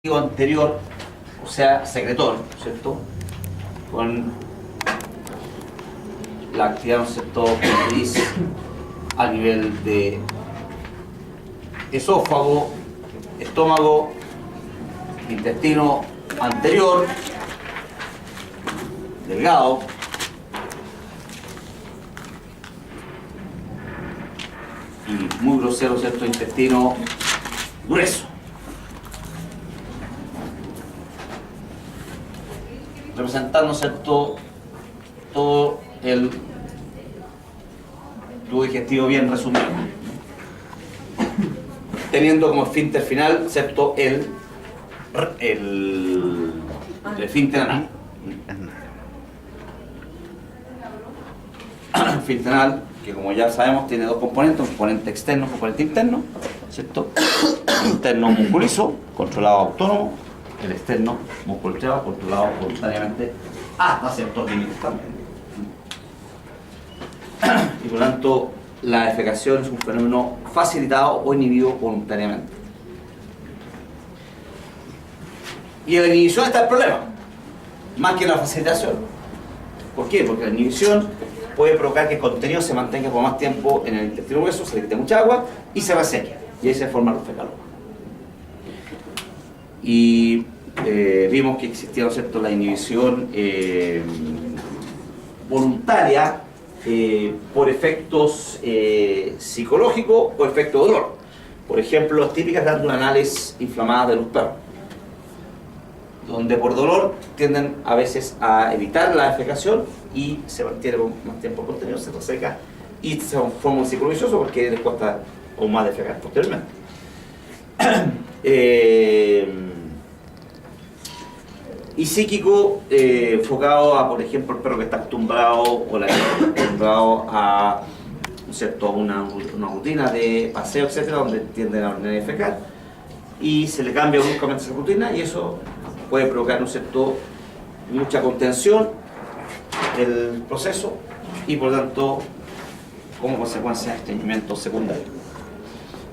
anterior, o sea, secretor, ¿cierto? Con la actividad, ¿no es cierto?, motriz a nivel de esófago, estómago, intestino anterior, delgado, y muy grosero, ¿cierto?, intestino grueso. Representando, ¿cierto?, todo el tubo digestivo bien resumido, teniendo como esfínter final, ¿cierto?, el esfínter anal. El esfínter anal, que como ya sabemos tiene dos componentes, un componente externo y un componente interno, ¿cierto? El interno musculizo, controlado autónomo, el externo musculizado, controlado voluntariamente hasta ciertos límites también. Y por lo tanto, la defecación es un fenómeno facilitado o inhibido voluntariamente. Y en la inhibición está el problema, más que en la facilitación. ¿Por qué? Porque la inhibición puede provocar que el contenido se mantenga por más tiempo en el intestino grueso, se le quite mucha agua y se reseque. Y ahí se forma los fecalomas. Y vimos que existía, ¿no es cierto?, la inhibición voluntaria por efectos psicológicos o efecto de dolor. Por ejemplo, las típicas glándulas anales inflamadas de los perros, donde por dolor tienden a veces a evitar la defecación y se mantiene por más tiempo el contenido, se reseca y se forma un ciclo vicioso porque les cuesta aún más defecar posteriormente. Y psíquico, enfocado a, por ejemplo, el perro que está acostumbrado o la que está acostumbrado a, ¿no es cierto?, una rutina de paseo, etcétera, donde tienden a orinar y defecar, y se le cambia bruscamente esa rutina y eso puede provocar, ¿no es cierto?, mucha contención del proceso y por lo tanto, como consecuencia, estreñimiento secundario.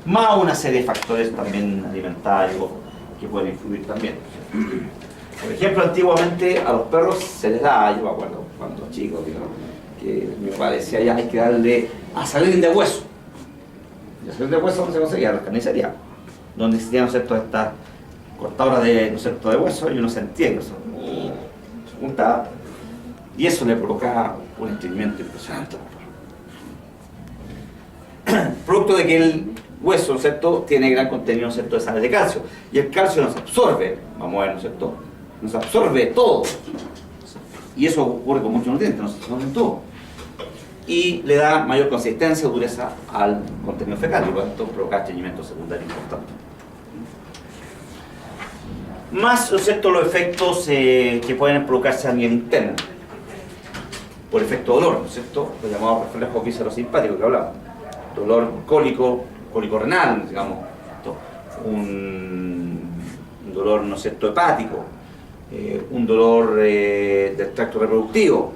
Más una serie de factores también alimentarios que pueden influir también. Por ejemplo, antiguamente a los perros se les da, yo me acuerdo cuando chicos, que mi papá decía, ya hay que darle asadín de hueso. Y asadín de hueso no se conseguía en la carnicería, donde existían, ¿no es cierto?, estas cortadoras de, ¿no es cierto?, de hueso, y uno sentía que eso se juntaba, y eso le provocaba un estreñimiento impresionante a los perros. Producto de que el hueso, ¿no es cierto?, tiene gran contenido, ¿no es cierto?, de sales de calcio, y el calcio nos absorbe, vamos a ver, ¿no es cierto?, nos absorbe todo, y eso ocurre con muchos nutrientes, nos absorben todo, y le da mayor consistencia o dureza al contenido fecal, y por lo tanto provoca estreñimiento secundario importante. Más, ¿no es cierto?, los efectos que pueden provocarse a nivel interno, por efecto dolor, ¿no es cierto?, lo llamado reflejo viscerosimpático que hablamos, dolor cólico renal, digamos, un dolor, ¿no es cierto?, hepático, un dolor del tracto reproductivo.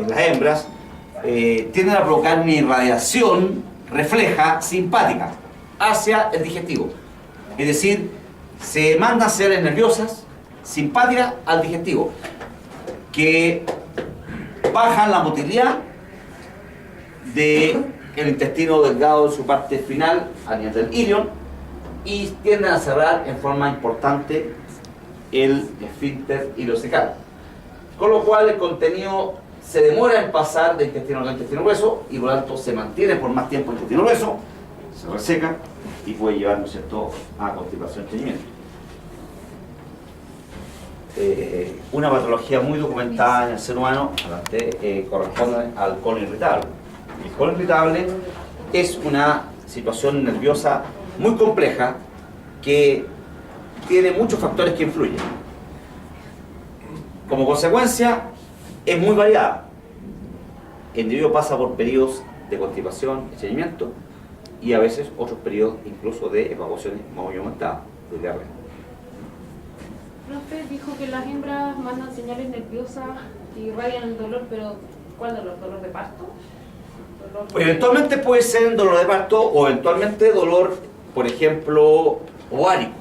Las hembras tienden a provocar una irradiación refleja simpática hacia el digestivo, es decir, se mandan señales nerviosas simpáticas al digestivo que bajan la motilidad del intestino delgado en su parte final a nivel del ilion y tienden a cerrar en forma importante el esfínter ileocecal, con lo cual el contenido se demora en pasar del intestino al intestino grueso y por lo tanto se mantiene por más tiempo el intestino grueso, se reseca y puede llevar, ¿no es cierto?, a constipación y estreñimiento. Una patología muy documentada en el ser humano corresponde al colon irritable. El colon irritable es una situación nerviosa muy compleja que tiene muchos factores que influyen. Como consecuencia, es muy variada. El individuo pasa por periodos de constipación, estreñimiento y a veces otros periodos incluso de evacuaciones muy aumentadas de diarrea. Profe, dijo que las hembras mandan señales nerviosas y irradian el dolor, pero ¿cuál dolor? ¿Dolor de parto? Pues eventualmente puede ser dolor de parto o eventualmente dolor, por ejemplo, ovárico.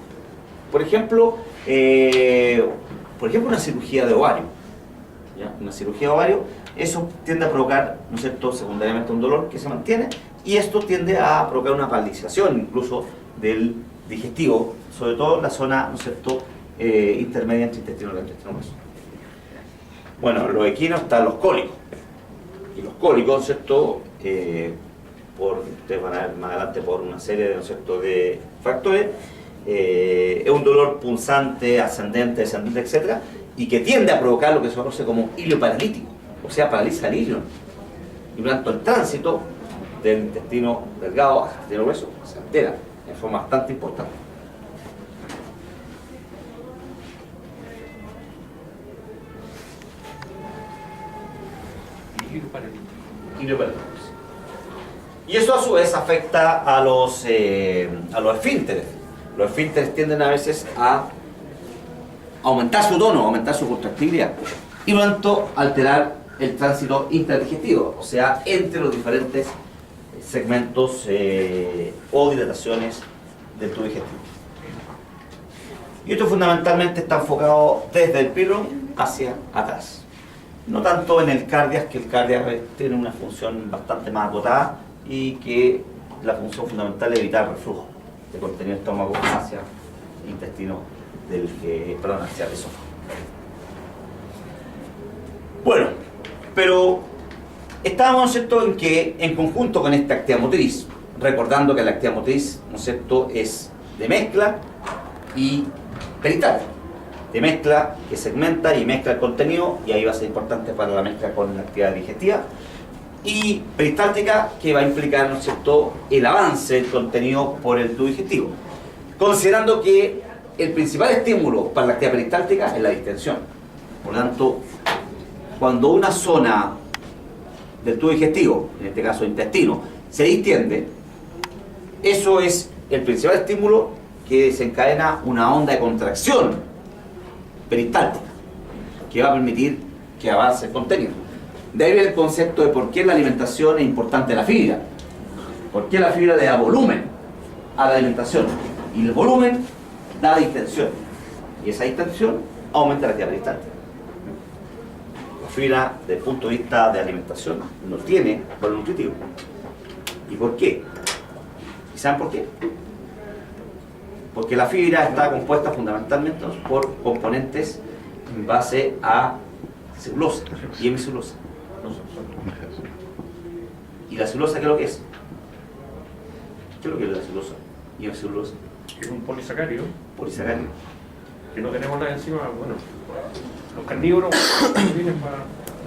por ejemplo, una cirugía de ovario. ¿Ya? Una cirugía de ovario, eso tiende a provocar, ¿no es cierto?, secundariamente un dolor que se mantiene, y esto tiende a provocar una paralización incluso del digestivo, sobre todo en la zona, ¿no es cierto?, intermedia entre intestino y intestino grueso. Bueno, los equinos están los cólicos. Y los cólicos, ¿no es cierto?, ustedes van a ver más adelante por una serie de, ¿no es cierto?, de factores, es un dolor punzante, ascendente, descendente, etc., y que tiende a provocar lo que se conoce como hilio paralítico, o sea, paraliza el hilo. Y durante el tránsito del intestino delgado al intestino grueso se altera en forma bastante importante. Hilio paralítico. Y eso a su vez afecta a los esfínteres. Los esfínteres tienden a veces a aumentar su tono, aumentar su contractibilidad y por lo tanto alterar el tránsito interdigestivo, o sea, entre los diferentes segmentos o dilataciones del tubo digestivo. Y esto fundamentalmente está enfocado desde el pilón hacia atrás. No tanto en el cardias, que el cardias tiene una función bastante más acotada y que la función fundamental es evitar el reflujo de contenido del estómago hacia el intestino hacia el esófago. Bueno, pero estábamos, ¿no es cierto?, en que en conjunto con esta actividad motriz, recordando que la actividad motriz, ¿no es cierto?, es de mezcla y peristáltica. De mezcla que segmenta y mezcla el contenido, y ahí va a ser importante para la mezcla con la actividad digestiva, y peristáltica, que va a implicar, ¿no es cierto?, el avance del contenido por el tubo digestivo, considerando que el principal estímulo para la actividad peristáltica es la distensión. Por lo tanto, cuando una zona del tubo digestivo, en este caso intestino, se distiende, eso es el principal estímulo que desencadena una onda de contracción peristáltica que va a permitir que avance el contenido. De ahí viene el concepto de por qué la alimentación es importante la fibra. ¿Por qué la fibra le da volumen a la alimentación? Y el volumen da distensión. Y esa distensión aumenta la actividad peristáltica. La fibra, desde el punto de vista de alimentación, no tiene valor nutritivo. ¿Y por qué? ¿Y saben por qué? Porque la fibra está compuesta fundamentalmente por componentes en base a celulosa y hemicelulosa. ¿Y la celulosa qué es lo que es? ¿Qué es lo que es la celulosa y hemicelulosa? Es un polisacárido. Polisacárido. Que no tenemos las enzimas, bueno, los carnívoros tienen para...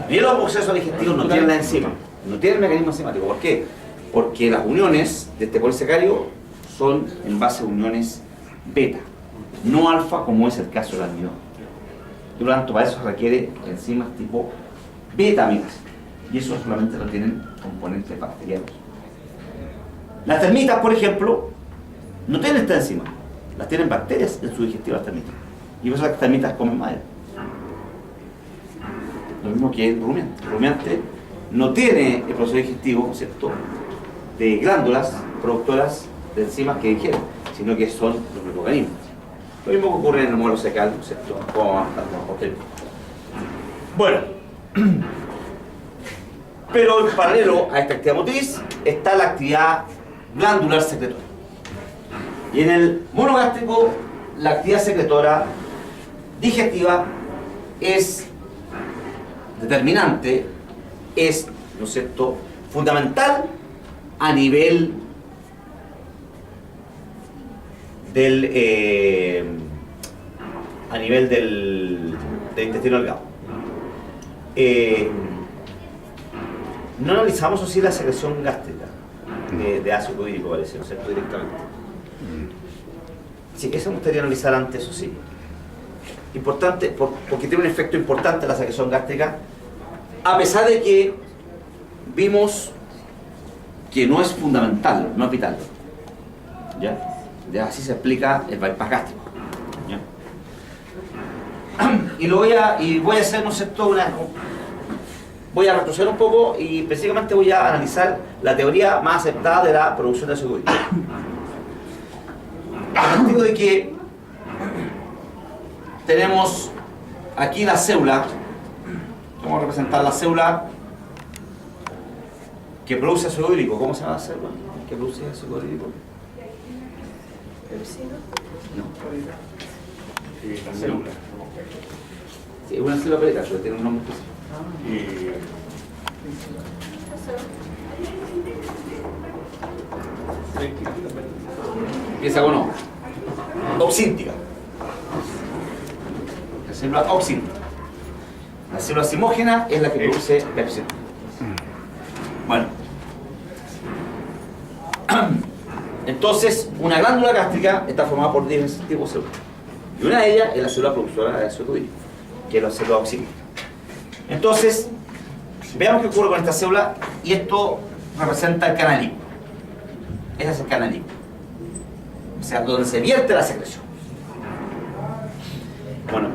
Bien, los procesos digestivos no tienen la enzima, no tienen el mecanismo enzimático. ¿Por qué? Porque las uniones de este polisacárido son en base a uniones beta, no alfa, como es el caso del almidón. Por lo tanto, para eso se requiere enzimas tipo beta-aminas, y eso solamente lo tienen componentes bacterianos. Las termitas, por ejemplo, no tienen esta enzima, las tienen bacterias en su digestivo, las termitas, y por eso las termitas comen madera. Lo mismo que el rumiante. El rumiante no tiene el proceso digestivo, ¿cierto?, de glándulas productoras de enzimas que digieren, sino que son los microorganismos. Lo mismo que ocurre en el modelo secal, ¿cierto?, como bueno, pero en paralelo a esta actividad motriz está la actividad glandular secretora. Y en el mono gástrico, la actividad secretora digestiva es determinante, es, ¿no es cierto?, fundamental a nivel del intestino delgado. No analizamos así la secreción gástrica de ácido clorhídrico, parece, ¿no es cierto?, directamente. Sí, eso me gustaría analizar antes, eso sí. Importante, porque tiene un efecto importante la secreción gástrica, a pesar de que vimos que no es fundamental, no es vital. ¿Ya? Ya así se explica el bypass gástrico. ¿Ya? Y voy a hacer, ¿no es cierto?, voy a retroceder un poco y específicamente voy a analizar la teoría más aceptada de la producción de ácido clorhídrico. A partir de que tenemos aquí la célula. Vamos a representar la célula que produce ácido hídrico. ¿Cómo se llama la célula que produce ácido hídrico? No. Sí, la célula. Sí, es una célula periódica, pero tiene un nombre específico. Empieza con O. Oxíntica. La célula oxíntica. La célula simógena es la que produce pepsina. Bueno. Entonces, una glándula gástrica está formada por diferentes tipos de células. Y una de ellas es la célula productora de ácido hídrico, que es la célula oxíntica. Entonces, veamos qué ocurre con esta célula, y esto representa el canal hídrico. Ese es el canal hídrico. O sea, donde se vierte la secreción. Bueno,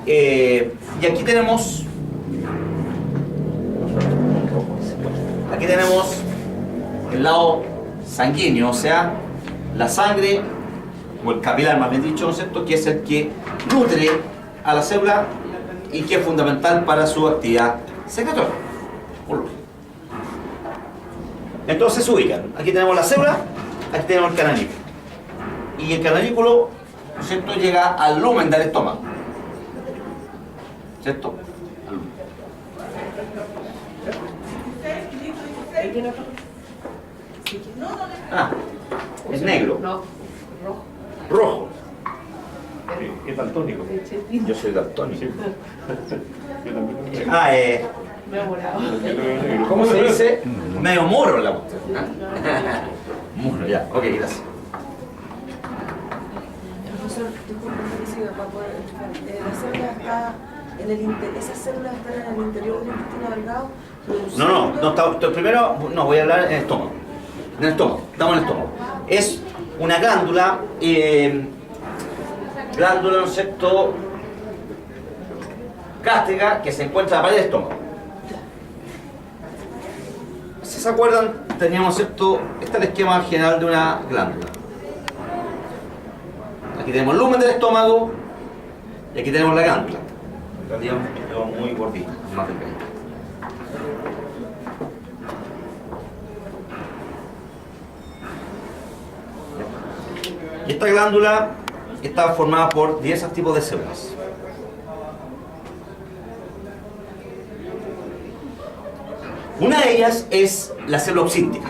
y aquí tenemos el lado sanguíneo, o sea, la sangre, o el capilar más bien dicho, ¿no es cierto?, que es el que nutre a la célula y que es fundamental para su actividad secretoria. Entonces se ubican. Aquí tenemos la célula, aquí tenemos el canalículo. Y el canalículo, ¿no es cierto?, llega al lumen del estómago. ¿Cierto? Al lumen. Ah, es negro. No, rojo. Rojo. Es daltónico. Yo soy daltónico. Sí. Yo también. Ah, Me he morado. ¿cómo se dice? Medio moro la cuestión. Moro, ya. Ok, gracias. Profesor, disculpe que siga para poder explicar. La célula está en el esas células están en el interior del intestino delgado. No, primero, no, voy a hablar en el estómago. En el estómago, estamos en el estómago. Es una glándula, ¿no es cierto?, gástrica que se encuentra en la pared del estómago. Si se acuerdan, teníamos esto, este es el esquema general de una glándula. Aquí tenemos el lumen del estómago y aquí tenemos la glándula. En realidad quedó muy gordita, más delgadita. Y esta glándula está formada por diversos tipos de células. Una de ellas es la célula oxíntica,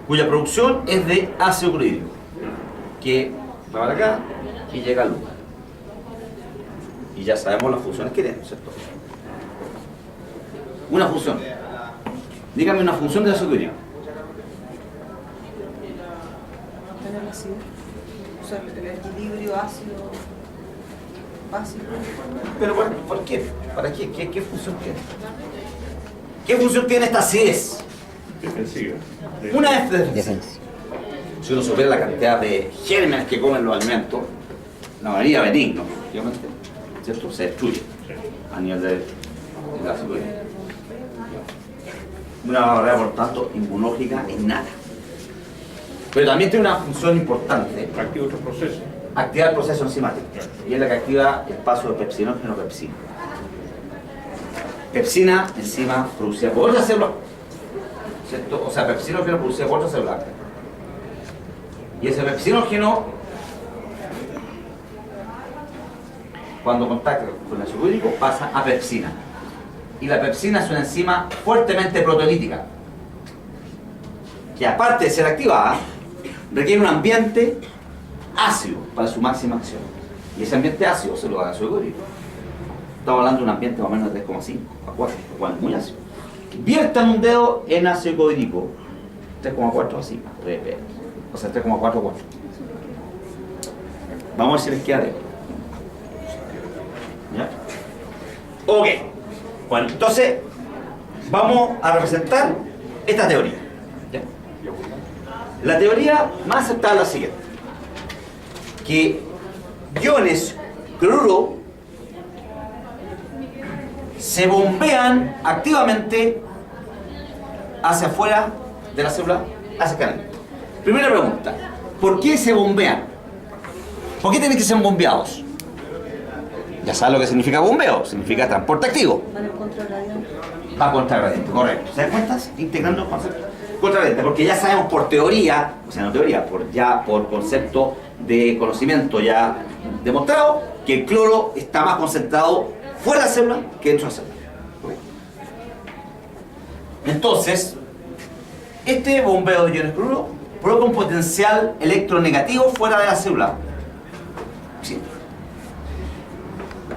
cuya producción es de ácido clorhídrico, que va para acá y llega al lumen. Y ya sabemos las funciones que tiene, ¿cierto? Una función. Dígame una función de ácido clorhídrico. Mantener la acidez. O sea, el equilibrio ácido básico. Pero bueno, ¿por qué? ¿Para qué? ¿Qué función tiene? ¿Qué función tiene esta acidez? Defensiva. Una es defensiva. Si uno supiera la cantidad de gérmenes que comen los alimentos, la mayoría benignos, obviamente, ¿cierto? Se destruye a nivel del ácido clorhídrico. Una barrera, por tanto, inmunológica innata. Pero también tiene una función importante: Activa otro proceso. activar el proceso enzimático. Y es la que activa el paso de pepsinógeno a pepsina. Pepsina, enzima producida por otra célula, ¿cierto? O sea, pepsinógeno producido por otra célula. Y ese pepsinógeno, cuando contacta con el ácido hídrico, pasa a pepsina. Y la pepsina es una enzima fuertemente proteolítica, que aparte de ser activada, requiere un ambiente ácido para su máxima acción. Y ese ambiente ácido se lo da el ácido hídrico. Estamos hablando de un ambiente más o menos de 3,5 a 4, lo cual es muy ácido. Viertan un dedo en ácido hídrico, 3,4 así, o sea, 3,44. Vamos a ver si les queda dedo. ¿Ya? Ok. Bueno, entonces vamos a representar esta teoría. ¿Ya? La teoría más aceptada es la siguiente: que iones cloruro se bombean activamente hacia afuera de la célula, hacia el canal. Primera pregunta: ¿por qué se bombean? ¿Por qué tienen que ser bombeados? Ya sabes lo que significa bombeo, significa transporte activo. Van en contrarradiante. Va contrarradiante, correcto. ¿Se dan cuenta? Integrando el concepto. Contrarradiante, porque ya sabemos por teoría, o sea, no teoría, por concepto de conocimiento ya demostrado, que el cloro está más concentrado fuera de la célula que dentro de la célula. Entonces, este bombeo de iones cloruro provoca un potencial electronegativo fuera de la célula. Sí.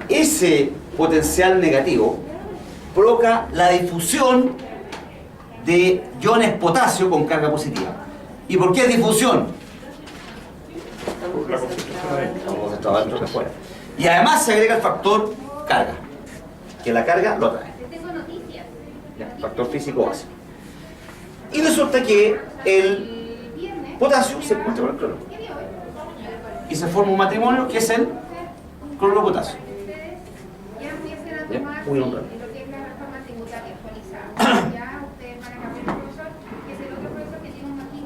Ese potencial negativo provoca la difusión de iones potasio con carga positiva. ¿Y por qué es difusión? La concentración ahí. Estamos concentrados dentro que fuera. Y además se agrega el factor carga, que la carga lo atrae. Ya, factor físico básico. Y resulta que el potasio se encuentra con el cloro. Y se forma un matrimonio que es el cloro-potasio. Ya, muy honrado.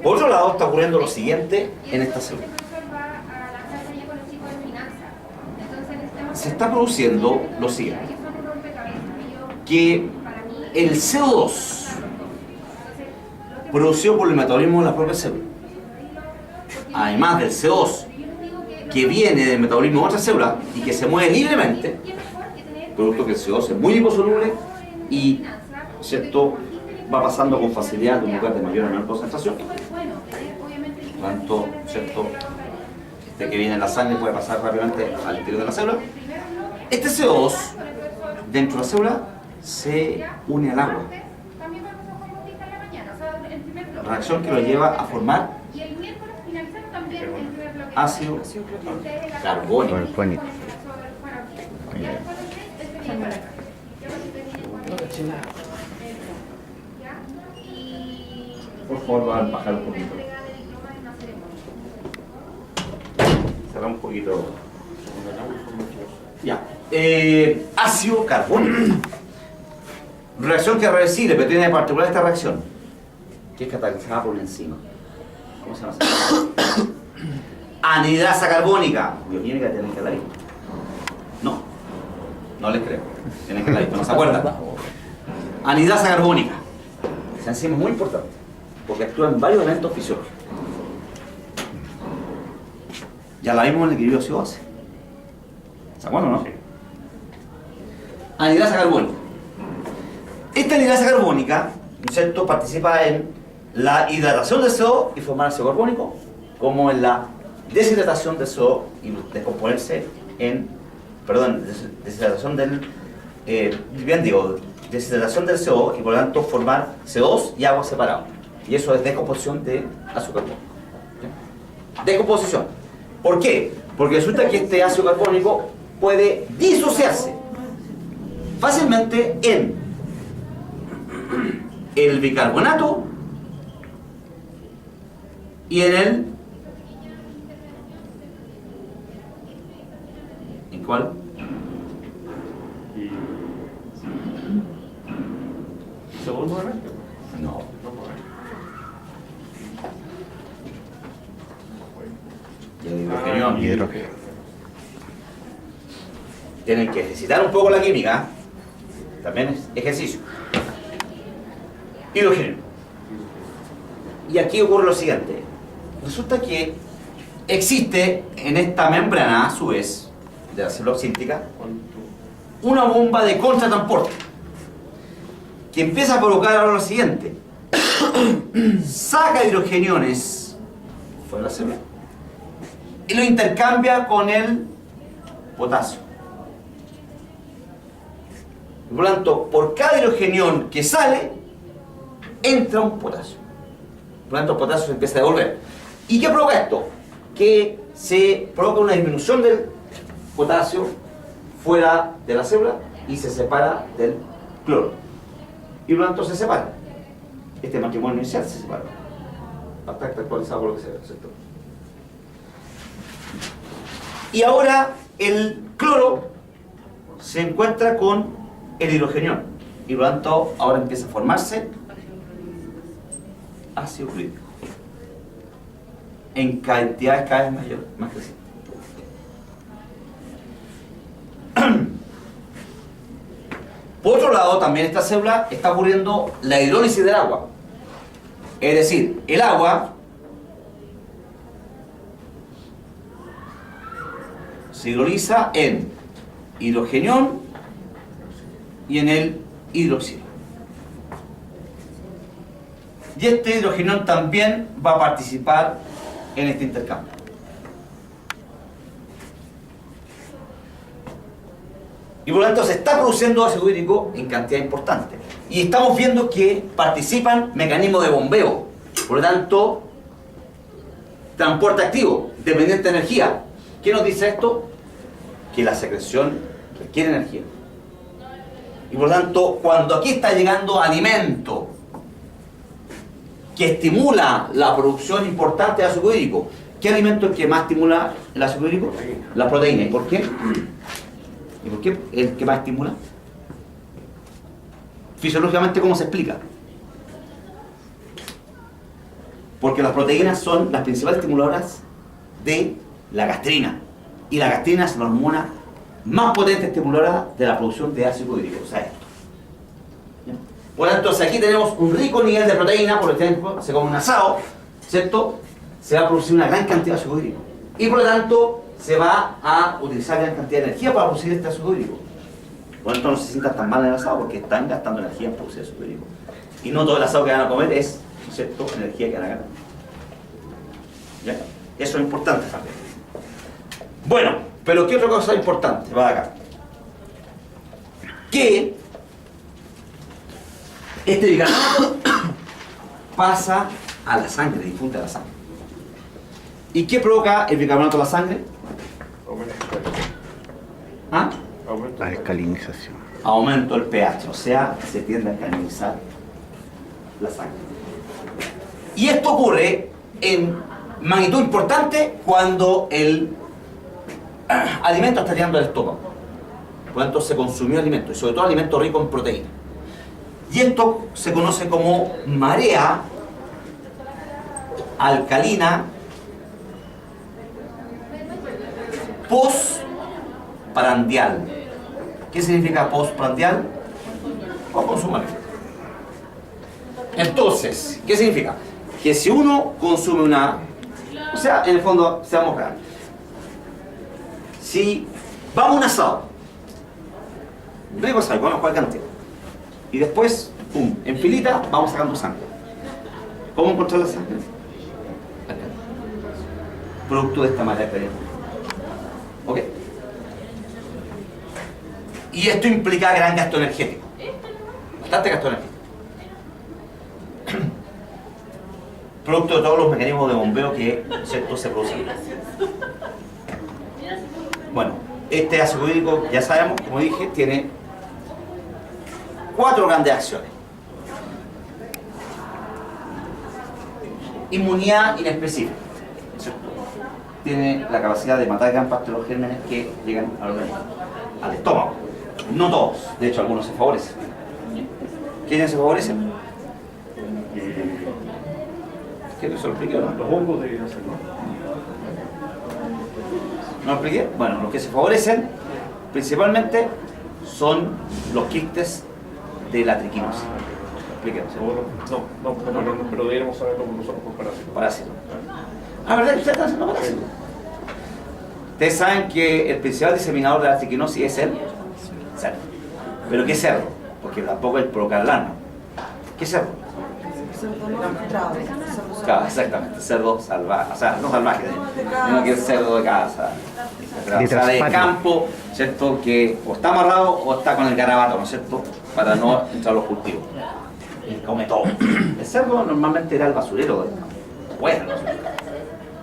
Por otro lado, está ocurriendo lo siguiente en esta célula. Se está produciendo lo siguiente, que el CO2 producido por el metabolismo de la propia célula, además del CO2 que viene del metabolismo de otra célula y que se mueve libremente, producto que el CO2 es muy liposoluble y, ¿cierto?, va pasando con facilidad de un lugar de mayor a menor concentración. Tanto, ¿cierto?, este que viene en la sangre puede pasar rápidamente al interior de la célula. Este CO2 dentro de la célula se une al agua. Reacción que lo lleva a formar ácido carbónico. Por favor, van a bajar un poquito. Cerramos un poquito. Ya. Ácido carbónico. Reacción que es reversible, pero tiene de particular esta reacción, que es catalizada por una enzima. ¿Cómo se llama esa? Anhidrasa carbónica. Bioquímica tienen que la visto. No, no les creo. Tienen que la visto, no se acuerdan. Anhidrasa carbónica. Esa enzima es muy importante, porque actúa en varios elementos fisiológicos. Ya la vimos en el equilibrio ácido-base. ¿Se acuerdan o no? Anhidrasa carbónica. Esta anhidrasa carbónica, ¿no es cierto?, participa en la hidratación del CO2 y formar ácido carbónico, como en la deshidratación del CO2 y descomponerse en, deshidratación del, deshidratación del CO2 y por lo tanto formar CO2 y agua separado. Y eso es descomposición de ácido carbónico. Descomposición. ¿Por qué? Porque resulta que este ácido carbónico puede disociarse fácilmente en el bicarbonato y en el... ¿En cuál? ¿Segundo nuevamente? No. Hidrógeno. Tienen que ejercitar un poco la química. También es ejercicio. Hidrógeno. Y aquí ocurre lo siguiente. Resulta que existe en esta membrana, a su vez, de la célula oxíntica, una bomba de contratransporte que empieza a provocar ahora lo siguiente. Saca hidrogeniones fuera de la célula y lo intercambia con el potasio. Por lo tanto, por cada hidrogenión que sale, entra un potasio. Por lo tanto, el potasio se empieza a devolver. ¿Y qué provoca esto? Que se provoca una disminución del potasio fuera de la célula y se separa del cloro. Y por lo tanto se separa. Este matrimonio inicial se separa. Hasta actualizado por lo que sea, ¿cierto? Y ahora el cloro se encuentra con el hidrogenión. Y por lo tanto ahora empieza a formarse ácido clorhídrico en cantidades cada vez mayores, más crecientes. Por otro lado, también esta célula está ocurriendo la hidrólisis del agua. Es decir, el agua se hidroliza en hidrogenión y en el hidroxilo. Y este hidrogenión también va a participar en este intercambio. Y por lo tanto se está produciendo ácido hídrico en cantidad importante. Y estamos viendo que participan mecanismos de bombeo. Por lo tanto, transporte activo, dependiente de energía. ¿Qué nos dice esto? Que la secreción requiere energía. Y por lo tanto, cuando aquí está llegando alimento que estimula la producción importante de ácido hídrico, ¿qué alimento es el que más estimula el ácido hídrico? La proteína. ¿Y por qué? ¿Y por qué el que más estimula? Fisiológicamente, ¿cómo se explica? Porque las proteínas son las principales estimuladoras de la gastrina. Y la gastrina es la hormona más potente estimuladora de la producción de ácido hídrico. O sea, esto. ¿Ya? Por lo tanto, si aquí tenemos un rico nivel de proteína, por ejemplo, se come un asado, ¿cierto? Se va a producir una gran cantidad de ácido hídrico. Y por lo tanto, se va a utilizar gran cantidad de energía para producir este ácido hídrico. Por lo tanto, no se sientan tan mal en el asado porque están gastando energía en producir ácido hídrico. Y no todo el asado que van a comer es, ¿cierto?, energía que van a ganar. ¿Ya? Eso es importante también. Bueno, pero ¿qué otra cosa importante va acá? Que este bicarbonato pasa a la sangre, difunde a la sangre. ¿Y qué provoca el bicarbonato a la sangre? ¿Ah? La alcalinización. Aumento del pH, o sea, se tiende a alcalinizar la sangre. Y esto ocurre en magnitud importante cuando el alimento está llegando al estómago. Por lo tanto, se consumió alimento, y sobre todo alimento rico en proteína. Y esto se conoce como marea alcalina postprandial. ¿Qué significa postprandial? O consumo alimento. Entonces, ¿qué significa? Que si uno consume una... O sea, en el fondo, seamos reales. Si vamos a un asado, rico asado, vamos a cualquier cantidad, y después, pum, en filita, vamos sacando sangre. ¿Cómo encontrar la sangre? Acá. Producto de esta marea alcalina. ¿Ok? Y esto implica gran gasto energético. Bastante gasto energético. Producto de todos los mecanismos de bombeo que, ¿cierto?, se producen. Bueno, este ácido hídrico, ya sabemos, como dije, tiene 4 grandes acciones. Inmunidad inespecífica, ¿cierto? Tiene la capacidad de matar gran parte de los gérmenes que llegan al organismo, al estómago. No todos, de hecho algunos se favorecen. ¿Quiénes se favorecen? ¿Qué se lo expliqué o no? Los hongos de hacer, ¿No lo expliqué? Bueno, los que se favorecen principalmente son los quistes de la triquinosis. ¿Expliqué? No, pero deberíamos saberlo nosotros por parásitos. Parásitos. Ah, ¿verdad? ¿Ustedes están haciendo parásitos? Ustedes saben que el principal diseminador de la triquinosis es el cerdo. ¿Pero qué cerdo? Porque tampoco es provocar lana. ¿Qué cerdo? Claro, exactamente, cerdo salvaje, o sea, no salvaje, sino que es cerdo de casa, o sea, de campo, ¿cierto? Que o está amarrado o está con el garabato, ¿no es cierto? Para no entrar a los cultivos. Y come todo. El cerdo normalmente era el basurero del campo, bueno,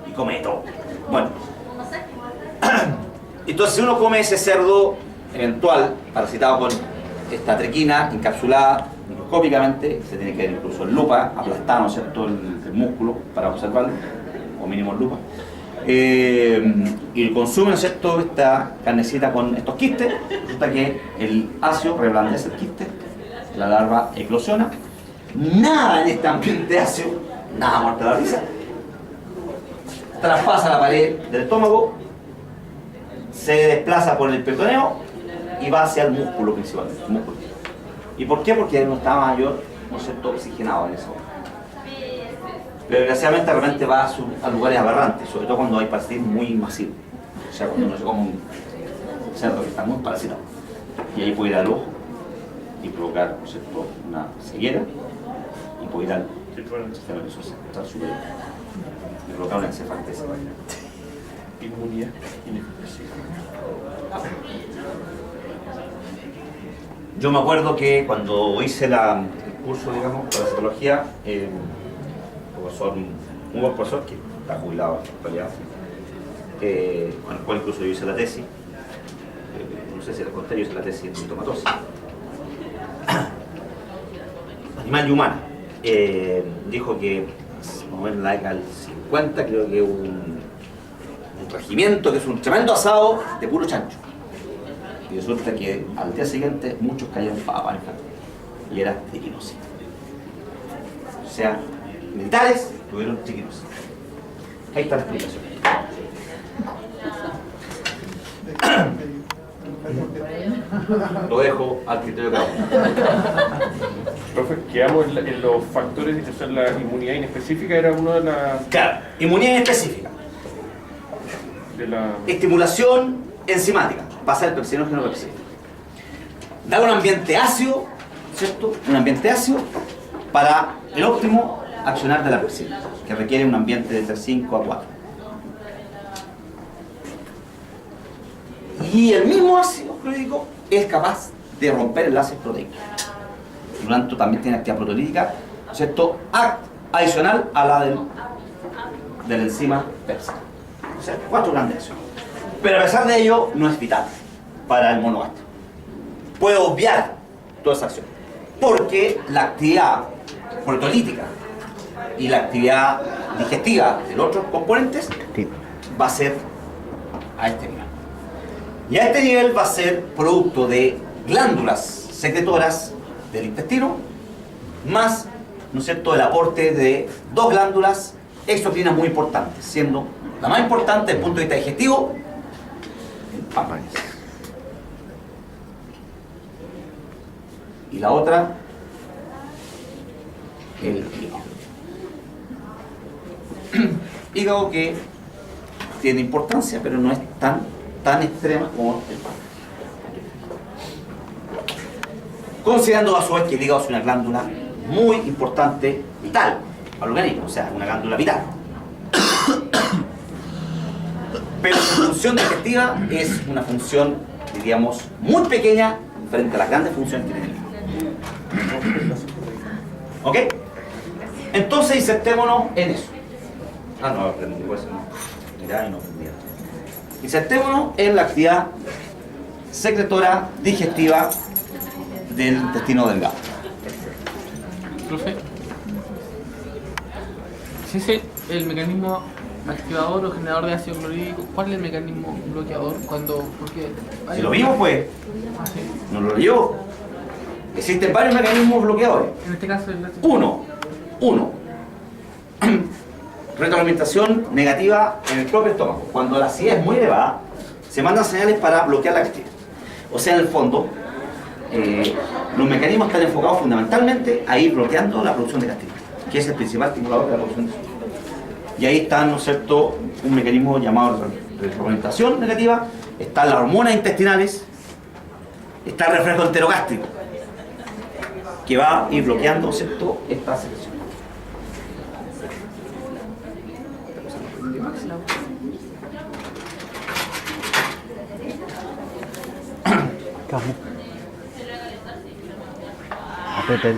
y come todo. Bueno, entonces si uno come ese cerdo eventual, parasitado con esta triquina encapsulada microscópicamente, se tiene que ver incluso en lupa, aplastar, ¿no es cierto?, el músculo para observarlo, o mínimo en lupa. Y consume, ¿no es cierto?, esta carnecita con estos quistes. Resulta que el ácido reblandece el quiste, la larva eclosiona. Nada en este ambiente ácido, nada muerta la risa, traspasa la pared del estómago, se desplaza por el peritoneo y va hacia el músculo principalmente. El músculo. ¿Y por qué? Porque no está mayor, no sé, todo oxigenado en eso. Pero desgraciadamente realmente va a lugares aberrantes, sobre todo cuando hay parasitismo muy masivo. O sea, cuando uno se come un cerdo que está muy parasitado. Y ahí puede ir al ojo y provocar, ¿no sé, una ceguera y puede ir al sistema nervioso central superior y provocar una encefalitis. Inmunidad inespecífica. Yo me acuerdo que cuando hice el curso, digamos, para citología, profesor, un buen profesor que está jubilado en realidad, con el cual incluso yo hice la tesis, no sé si les conté, yo hice la tesis en mitomatosis, animal y humana, dijo que más o menos en la década del 50 creo que un regimiento que es un tremendo asado de puro chancho. Y resulta que al día siguiente muchos cayeron para y era triquinosis. O sea, militares tuvieron triquinosis. Ahí está la explicación. Lo dejo al criterio de cada uno. Profe, quedamos en los factores, o sea, la inmunidad inespecífica era uno de las... Claro, inmunidad específica. Estimulación enzimática, pasa el pepsinógeno pepsina. Da un ambiente ácido, ¿cierto? Un ambiente ácido para el óptimo accionar de la pepsina, que requiere un ambiente de entre 5 a 4. Y el mismo ácido clorhídrico es capaz de romper enlaces proteicos. Por lo tanto, también tiene actividad proteolítica, ¿cierto? Adicional a la de la enzima pepsina. O sea, 4 grandes acciones. Pero a pesar de ello, no es vital para el mono gástrico. Puede obviar toda esa acción. Porque la actividad proteolítica y la actividad digestiva de los otros componentes va a ser a este nivel. Y a este nivel va a ser producto de glándulas secretoras del intestino, más, ¿no es cierto?, el aporte de 2 glándulas exocrinas muy importantes, siendo la más importante desde el punto de vista digestivo, el páncreas. Y la otra, el hígado. Hígado que tiene importancia, pero no es tan extrema como el páncreas. Considerando a su vez que el hígado es una glándula muy importante, vital, al organismo, o sea, una glándula vital. Pero su función digestiva es una función, diríamos, muy pequeña frente a las grandes funciones que tiene el hígado. ¿Ok? Entonces, insertémonos en eso. No aprendí, pues no. Mirá y no aprendí. Insertémonos en la actividad secretora digestiva del intestino delgado. Profe, si ese es el mecanismo activador o generador de ácido clorhídrico, ¿cuál es el mecanismo bloqueador? Porque Si lo vimos, pues, no lo leyó. Existen varios mecanismos bloqueadores. En este caso, el ácido. Uno. Retroalimentación negativa en el propio estómago. Cuando la acidez es muy elevada, se mandan señales para bloquear la gastritis. O sea, en el fondo, los mecanismos están enfocados fundamentalmente a ir bloqueando la producción de gastritis, que es el principal estimulador de la producción de gastritis. Y ahí está, ¿no es cierto?, un mecanismo llamado retroalimentación negativa, están las hormonas intestinales, está el reflejo enterogástrico, que va a ir bloqueando, ¿cierto?, esta secreción. Aprieta el...